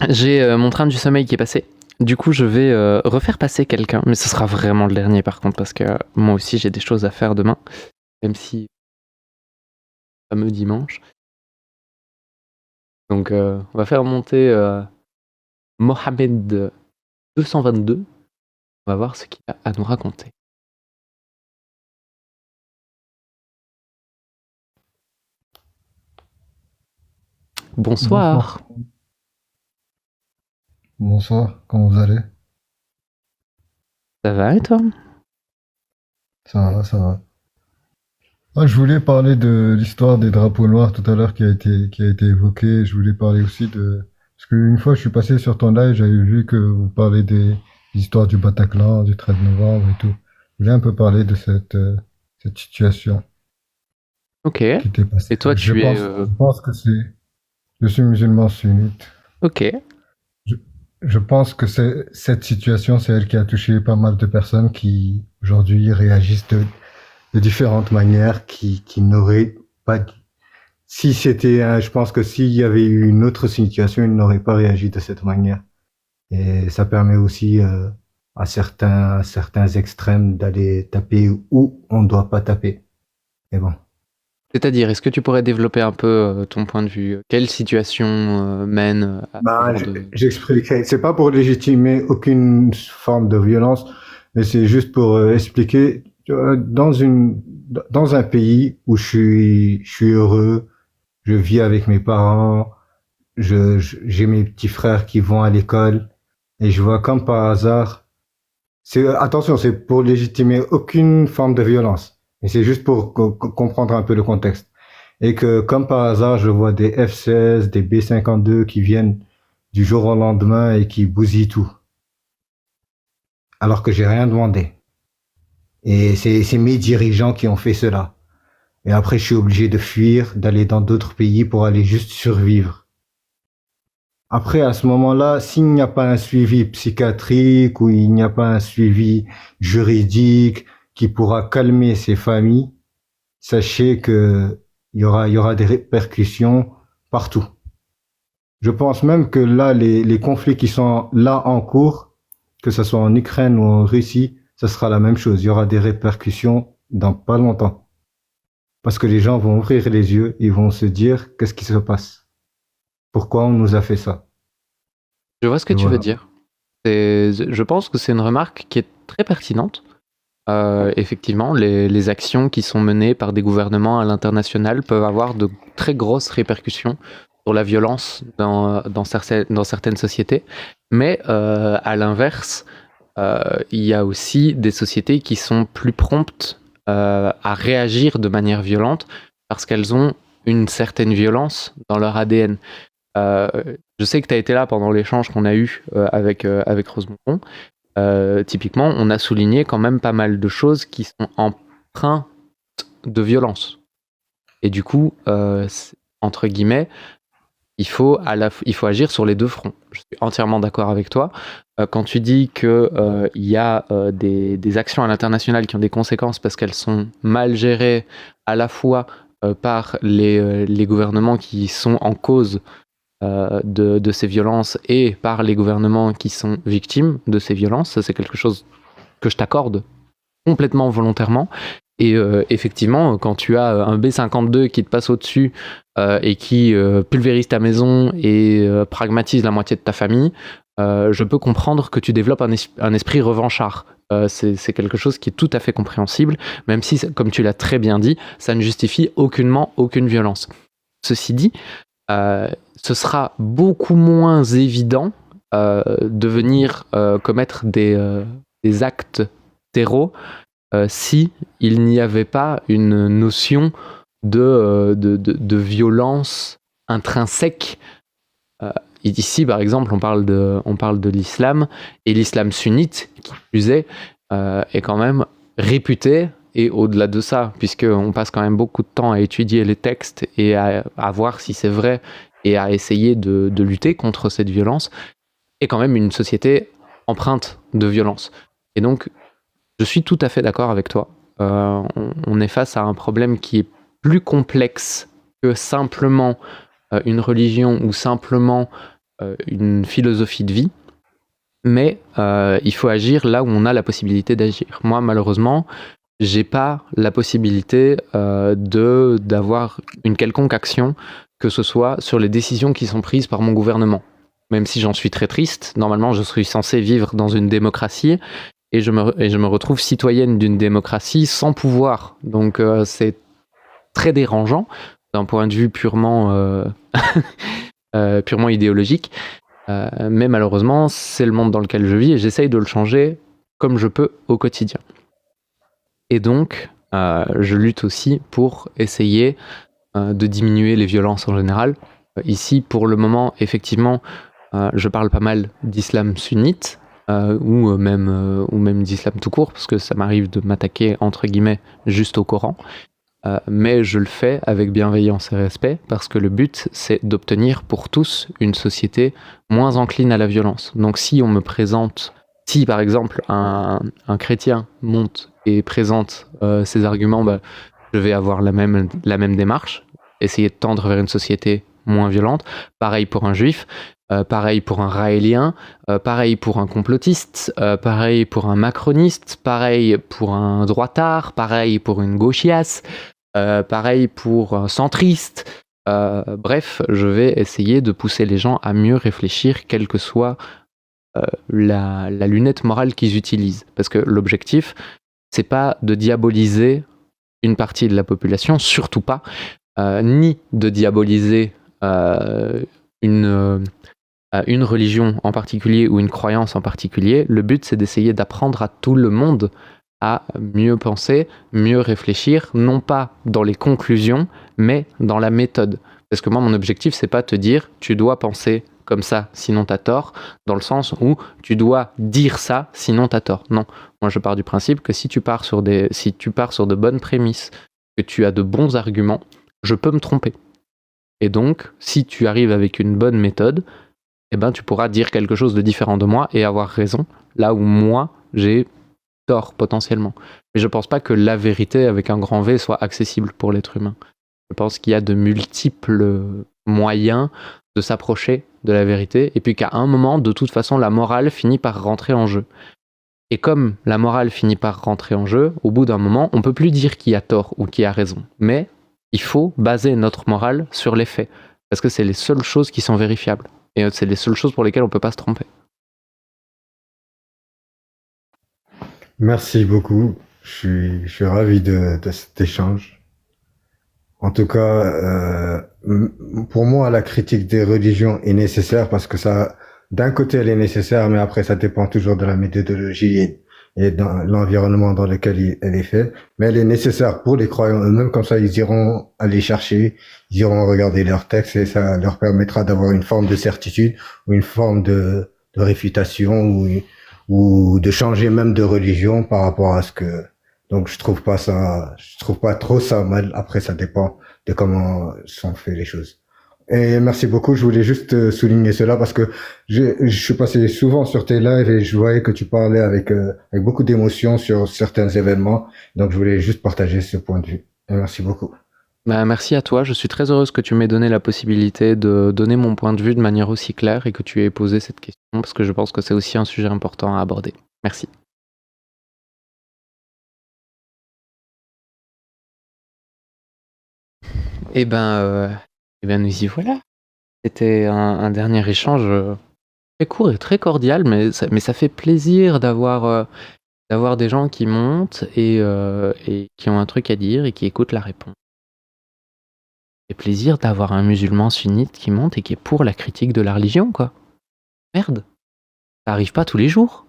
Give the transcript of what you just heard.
J'ai mon train du sommeil qui est passé. Du coup, je vais refaire passer quelqu'un, mais ce sera vraiment le dernier par contre, parce que moi aussi j'ai des choses à faire demain, même si fameux dimanche. Donc, on va faire monter Mohamed 222. On va voir ce qu'il a à nous raconter. Bonsoir. Bonsoir. Bonsoir, comment vous allez? Ça va et toi? Ça va, ça va. Ah, je voulais parler de l'histoire des drapeaux noirs tout à l'heure qui a été évoquée. Je voulais parler aussi de... Parce qu'une fois, je suis passé sur ton live, j'avais vu que vous parlez des histoires du Bataclan, du 13 novembre et tout. Je voulais un peu parler de cette situation Ok. qui était passée. Et toi, Je tu es... pense, je pense que c'est... Je suis musulman sunnite. Ok. Je, je pense que cette situation, c'est elle qui a touché pas mal de personnes qui, aujourd'hui, réagissent de différentes manières qui n'auraient pas... Si c'était, je pense que s'il y avait eu une autre situation, ils n'auraient pas réagi de cette manière. Et ça permet aussi à certains extrêmes d'aller taper où on ne doit pas taper. Mais bon. C'est-à-dire, est-ce que tu pourrais développer un peu ton point de vue? Quelle situation mène à ce Ben, genre de... j'expliquerai. C'est pas pour légitimer aucune forme de violence, mais c'est juste pour expliquer dans un pays où je suis heureux, je vis avec mes parents, j'ai mes petits frères qui vont à l'école et je vois comme par hasard. Attention, c'est pour légitimer aucune forme de violence, mais c'est juste pour comprendre un peu le contexte. Et que comme par hasard, je vois des F-16, des B-52 qui viennent du jour au lendemain et qui bousillent tout, alors que j'ai rien demandé. Et c'est mes dirigeants qui ont fait cela. Et après, je suis obligé de fuir, d'aller dans d'autres pays pour aller juste survivre. Après, à ce moment-là, s'il n'y a pas un suivi psychiatrique ou il n'y a pas un suivi juridique qui pourra calmer ces familles, sachez que il y aura des répercussions partout. Je pense même que là, les conflits qui sont là en cours, que ce soit en Ukraine ou en Russie, ce sera la même chose. Il y aura des répercussions dans pas longtemps. Parce que les gens vont ouvrir les yeux et vont se dire qu'est-ce qui se passe? Pourquoi on nous a fait ça? Je vois ce que Et tu veux voilà. dire. Je pense que c'est une remarque qui est très pertinente. Effectivement, les actions qui sont menées par des gouvernements à l'international peuvent avoir de très grosses répercussions sur la violence dans certaines sociétés. Mais à l'inverse, il y a aussi des sociétés qui sont plus promptes à réagir de manière violente parce qu'elles ont une certaine violence dans leur ADN. Euh, je sais que tu as été là pendant l'échange qu'on a eu avec Rose Monron. Typiquement, on a souligné quand même pas mal de choses qui sont empreintes de violence. Et du coup, entre guillemets, il faut agir sur les deux fronts. Je suis entièrement d'accord avec toi. Quand tu dis qu'il y a des actions à l'international qui ont des conséquences parce qu'elles sont mal gérées à la fois par les gouvernements qui sont en cause de ces violences et par les gouvernements qui sont victimes de ces violences, ça c'est quelque chose que je t'accorde complètement volontairement. Et effectivement, quand tu as un B-52 qui te passe au-dessus et qui pulvérise ta maison et pragmatise la moitié de ta famille, je peux comprendre que tu développes un esprit revanchard. C'est quelque chose qui est tout à fait compréhensible, même si, comme tu l'as très bien dit, ça ne justifie aucunement aucune violence. Ceci dit, ce sera beaucoup moins évident de venir commettre des actes terreaux si il n'y avait pas une notion de violence intrinsèque. Ici, par exemple, on parle de l'islam, et l'islam sunnite, qui plus est quand même réputé, et au-delà de ça, puisqu'on passe quand même beaucoup de temps à étudier les textes et à voir si c'est vrai, et à essayer de lutter contre cette violence, est quand même une société empreinte de violence. Et donc, je suis tout à fait d'accord avec toi. On est face à un problème qui est plus complexe que simplement une religion ou simplement une philosophie de vie, mais il faut agir là où on a la possibilité d'agir. Moi, malheureusement, j'ai pas la possibilité d'avoir une quelconque action, que ce soit sur les décisions qui sont prises par mon gouvernement. Même si j'en suis très triste, normalement je suis censé vivre dans une démocratie, et je me retrouve citoyenne d'une démocratie sans pouvoir. Donc c'est très dérangeant d'un point de vue purement idéologique. Mais malheureusement, c'est le monde dans lequel je vis et j'essaye de le changer comme je peux au quotidien. Et donc, je lutte aussi pour essayer de diminuer les violences en général. Ici, pour le moment, effectivement, je parle pas mal d'islam sunnite, ou même d'islam tout court, parce que ça m'arrive de m'attaquer, entre guillemets, juste au Coran. Mais je le fais avec bienveillance et respect, parce que le but, c'est d'obtenir pour tous une société moins encline à la violence. Donc si on me présente, si par exemple un chrétien monte et présente ses arguments, je vais avoir la même démarche, essayer de tendre vers une société moins violente. Pareil pour un juif, pareil pour un raélien, pareil pour un complotiste, pareil pour un macroniste, pareil pour un droitard, pareil pour une gauchiasse, pareil pour un centriste. Bref, je vais essayer de pousser les gens à mieux réfléchir, quelle que soit la lunette morale qu'ils utilisent. Parce que l'objectif, c'est pas de diaboliser une partie de la population, surtout pas, ni de diaboliser une religion en particulier ou une croyance en particulier. Le but, c'est d'essayer d'apprendre à tout le monde à mieux penser, mieux réfléchir, non pas dans les conclusions, mais dans la méthode. Parce que moi, mon objectif, c'est pas te dire « tu dois penser comme ça, sinon t'as tort », dans le sens où tu dois dire ça, sinon t'as tort. Non, moi je pars du principe que si tu pars sur de bonnes prémices, que tu as de bons arguments, je peux me tromper. Et donc, si tu arrives avec une bonne méthode, tu pourras dire quelque chose de différent de moi et avoir raison, là où moi, j'ai tort potentiellement. Mais je pense pas que la vérité avec un grand V soit accessible pour l'être humain. Je pense qu'il y a de multiples moyens de s'approcher de la vérité, et puis qu'à un moment, de toute façon, la morale finit par rentrer en jeu. Et comme la morale finit par rentrer en jeu, au bout d'un moment, on peut plus dire qui a tort ou qui a raison. Mais il faut baser notre morale sur les faits, parce que c'est les seules choses qui sont vérifiables. Et c'est les seules choses pour lesquelles on ne peut pas se tromper. Merci beaucoup. Je suis ravi de cet échange. En tout cas, pour moi, la critique des religions est nécessaire parce que ça, d'un côté, elle est nécessaire, mais après, ça dépend toujours de la méthodologie et dans l'environnement dans lequel elle est faite. Mais elle est nécessaire pour les croyants eux-mêmes, comme ça, ils iront aller chercher, ils iront regarder leurs textes et ça leur permettra d'avoir une forme de certitude ou une forme de réfutation ou de changer même de religion par rapport à ce que... Donc, je trouve pas trop ça mal. Après, ça dépend de comment sont faites les choses. Et merci beaucoup. Je voulais juste souligner cela parce que je suis passé souvent sur tes lives et je voyais que tu parlais avec beaucoup d'émotion sur certains événements. Donc, je voulais juste partager ce point de vue. Et merci beaucoup. Merci à toi. Je suis très heureuse que tu m'aies donné la possibilité de donner mon point de vue de manière aussi claire et que tu aies posé cette question parce que je pense que c'est aussi un sujet important à aborder. Merci. Eh ben, nous y voilà. C'était un dernier échange très court et très cordial, mais ça fait plaisir d'avoir des gens qui montent et qui ont un truc à dire et qui écoutent la réponse. Ça fait plaisir d'avoir un musulman sunnite qui monte et qui est pour la critique de la religion, quoi. Merde, ça arrive pas tous les jours.